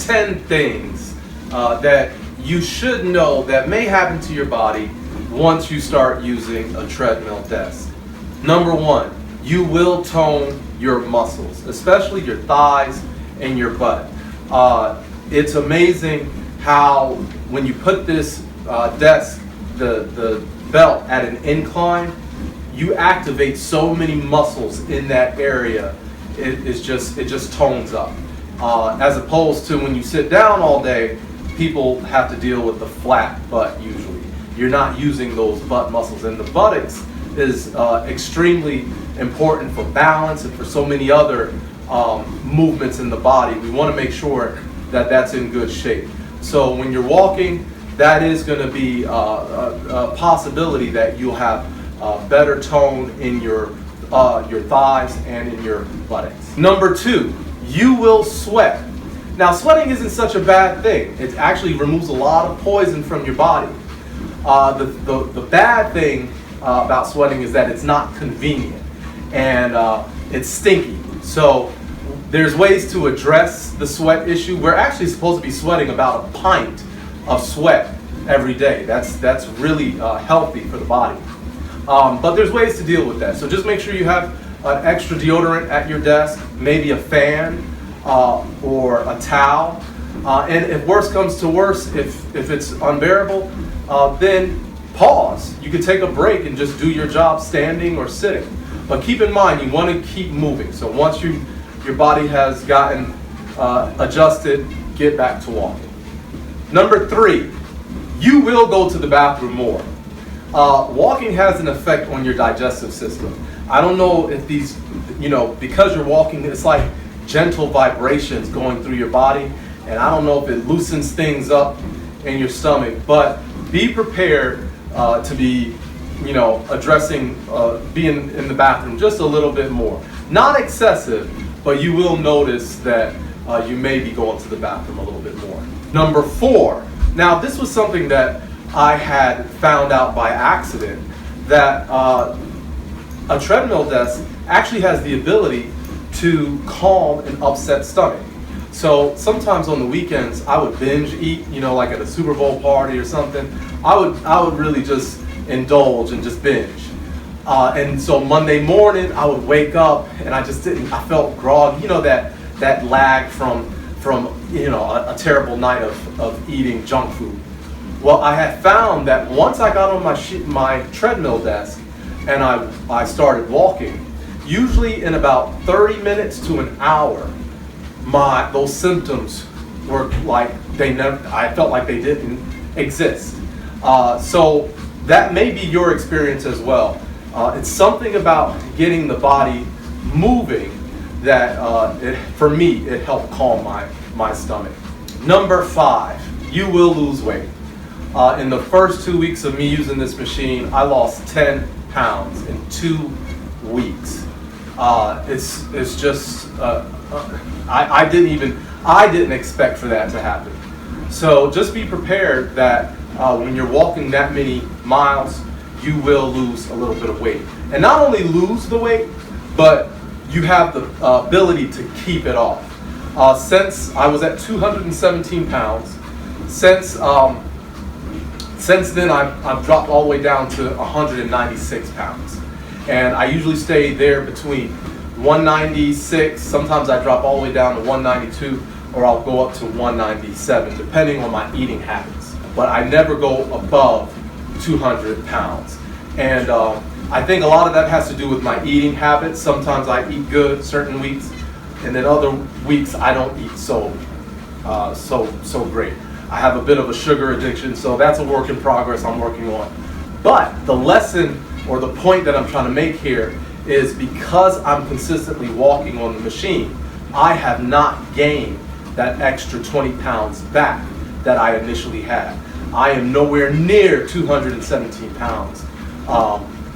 10 things that you should know that may happen to your body once you start using a treadmill desk. Number one, you will tone your muscles, especially your thighs and your butt. It's amazing how when you put this desk, the belt at an incline, you activate so many muscles in that area. It just tones up. As opposed to when you sit down all day, people have to deal with the flat butt usually. You're not using those butt muscles, and the buttocks is extremely important for balance and for so many other movements in the body. We want to make sure that that's in good shape. So when you're walking, that is going to be a possibility that you'll have better tone in your thighs and in your buttocks. Number two, you will sweat. Now, sweating isn't such a bad thing. It actually removes a lot of poison from your body. The bad thing about sweating is that it's not convenient and it's stinky. So there's ways to address the sweat issue. We're actually supposed to be sweating about a pint of sweat every day. That's really healthy for the body. But there's ways to deal with that. So just make sure you have an extra deodorant at your desk, maybe a fan or a towel. And if worse comes to worse, if it's unbearable, then pause. You can take a break and just do your job standing or sitting. But keep in mind, you want to keep moving. So once your body has gotten adjusted, get back to walking. Number three, you will go to the bathroom more. Walking has an effect on your digestive system. I don't know if these, because you're walking, it's like gentle vibrations going through your body, and I don't know if it loosens things up in your stomach, but be prepared to be, addressing being in the bathroom just a little bit more. Not excessive, but you will notice that you may be going to the bathroom a little bit more. Number four, now this was something that I had found out by accident, that a treadmill desk actually has the ability to calm an upset stomach. So sometimes on the weekends I would binge eat, like at a Super Bowl party or something. I would really just indulge and just binge. And so Monday morning I would wake up and I felt groggy, that lag from a terrible night of eating junk food. Well, I had found that once I got on my treadmill desk and I started walking, usually in about 30 minutes to an hour, those symptoms were like I felt like they didn't exist. So that may be your experience as well. It's something about getting the body moving that, for me, it helped calm my stomach. Number five, you will lose weight. In the first 2 weeks of me using this machine, I lost 10 pounds in 2 weeks. It's just, I didn't expect for that to happen. So just be prepared that when you're walking that many miles, you will lose a little bit of weight. And not only lose the weight, but you have the ability to keep it off. Since I was at 217 pounds, since then, I've dropped all the way down to 196 pounds. And I usually stay there between 196, sometimes I drop all the way down to 192, or I'll go up to 197, depending on my eating habits. But I never go above 200 pounds. And I think a lot of that has to do with my eating habits. Sometimes I eat good certain weeks, and then other weeks I don't eat so great. I have a bit of a sugar addiction, so that's a work in progress I'm working on. But the lesson or the point that I'm trying to make here is because I'm consistently walking on the machine, I have not gained that extra 20 pounds back that I initially had. I am nowhere near 217 pounds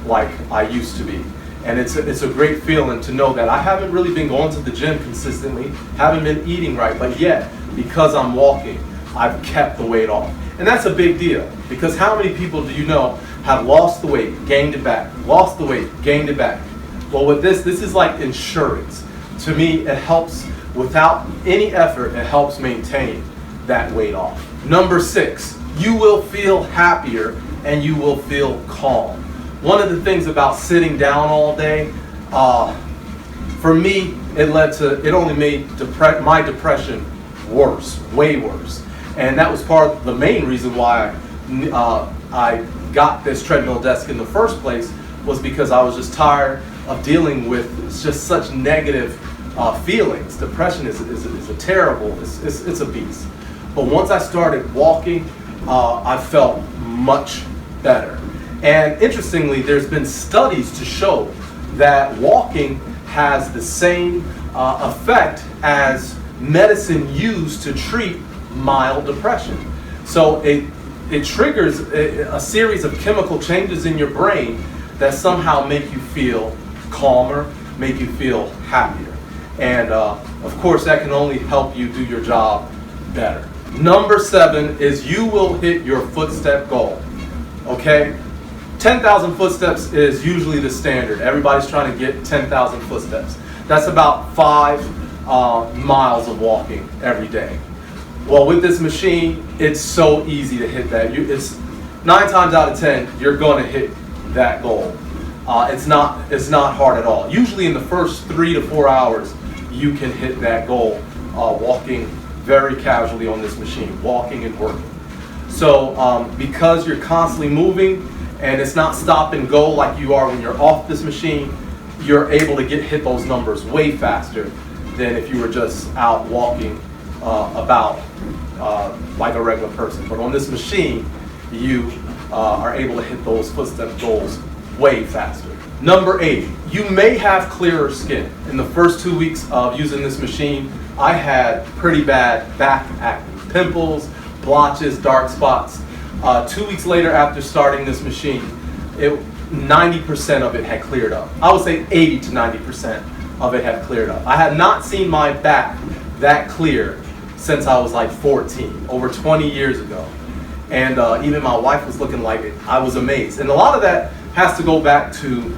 like I used to be. And it's a great feeling to know that I haven't really been going to the gym consistently, haven't been eating right, but yet, because I'm walking, I've kept the weight off. And that's a big deal, because how many people do you know have lost the weight, gained it back, lost the weight, gained it back? Well, with this is like insurance. To me, it helps without any effort, it helps maintain that weight off. Number 6, you will feel happier and you will feel calm. One of the things about sitting down all day, for me, it only made my depression worse, way worse. And that was part of the main reason why I got this treadmill desk in the first place, was because I was just tired of dealing with just such negative feelings. Depression is a terrible, it's a beast. But once I started walking, I felt much better. And interestingly, there's been studies to show that walking has the same effect as medicine used to treat mild depression. So it triggers a series of chemical changes in your brain that somehow make you feel calmer, make you feel happier. And of course, that can only help you do your job better. Number 7 is you will hit your footstep goal. Okay? 10,000 footsteps is usually the standard. Everybody's trying to get 10,000 footsteps. That's about 5 miles of walking every day. Well, with this machine, it's so easy to hit that. It's 9 times out of 10, you're going to hit that goal. It's not hard at all. Usually in the first 3 to 4 hours, you can hit that goal walking very casually on this machine, walking and working. So because you're constantly moving and it's not stop and go like you are when you're off this machine, you're able to hit those numbers way faster than if you were just out walking about like a regular person. But on this machine, you are able to hit those footstep goals way faster. Number 8, you may have clearer skin. In the first 2 weeks of using this machine, I had pretty bad back acne, pimples, blotches, dark spots. 2 weeks later after starting this machine, 90% of it had cleared up. I would say 80 to 90% of it had cleared up. I had not seen my back that clear since I was like 14, over 20 years ago. And even my wife was looking like it. I was amazed. And a lot of that has to go back to,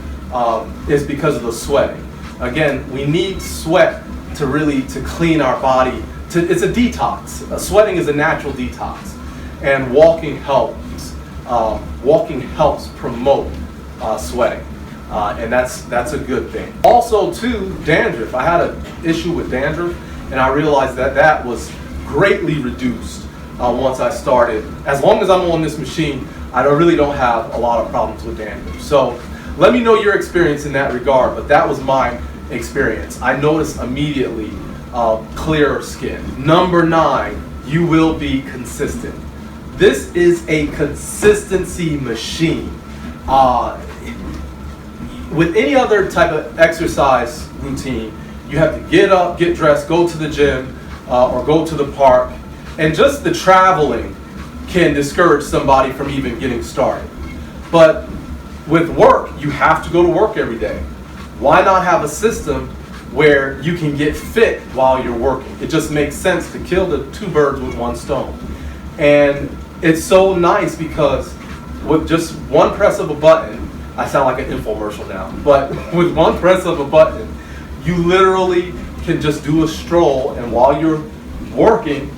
is because of the sweating. Again, we need sweat to clean our body. It's a detox. Sweating is a natural detox. And walking helps promote sweating. And that's a good thing. Also too, dandruff. I had an issue with dandruff, and I realized that was greatly reduced once I started. As long as I'm on this machine, I really don't have a lot of problems with dandruff. So let me know your experience in that regard, but that was my experience. I noticed immediately clearer skin. Number 9, you will be consistent. This is a consistency machine. With any other type of exercise routine, you have to get up, get dressed, go to the gym, or go to the park, and just the traveling can discourage somebody from even getting started. But with work, you have to go to work every day. Why not have a system where you can get fit while you're working? It just makes sense to kill the 2 birds with 1 stone. And it's so nice because with just one press of a button, I sound like an infomercial now, but with one press of a button, you literally can just do a stroll, and while you're working,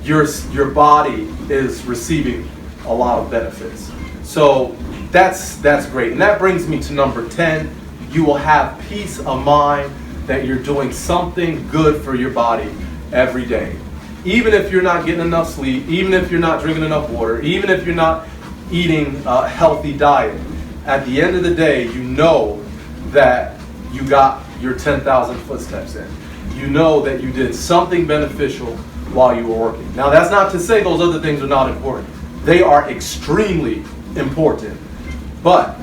your body is receiving a lot of benefits. So that's great. And that brings me to number 10. You will have peace of mind that you're doing something good for your body every day. Even if you're not getting enough sleep, even if you're not drinking enough water, even if you're not eating a healthy diet, at the end of the day, you know that you got your 10,000 footsteps in. You know that you did something beneficial while you were working. Now, that's not to say those other things are not important. They are extremely important. But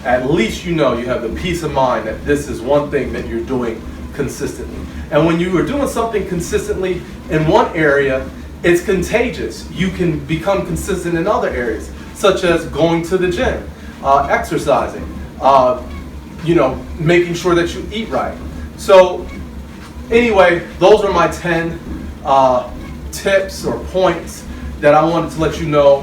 at least you know you have the peace of mind that this is one thing that you're doing consistently. And when you are doing something consistently in one area, it's contagious. You can become consistent in other areas, such as going to the gym, exercising, making sure that you eat right. So anyway, those are my 10 tips or points that I wanted to let you know,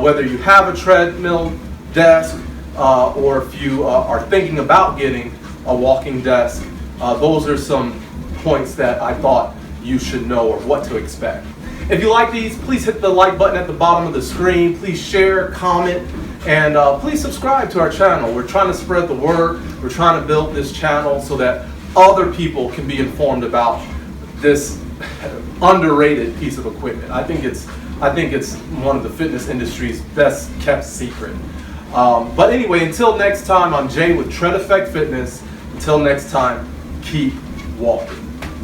whether you have a treadmill desk or if you are thinking about getting a walking desk. Those are some points that I thought you should know or what to expect. If you like these, please hit the like button at the bottom of the screen. Please share, comment, and please subscribe to our channel. We're trying to spread the word. We're trying to build this channel so that other people can be informed about this underrated piece of equipment. I think it's one of the fitness industry's best kept secret. But anyway, until next time, I'm Jay with Tread Effect Fitness. Until next time, keep walking.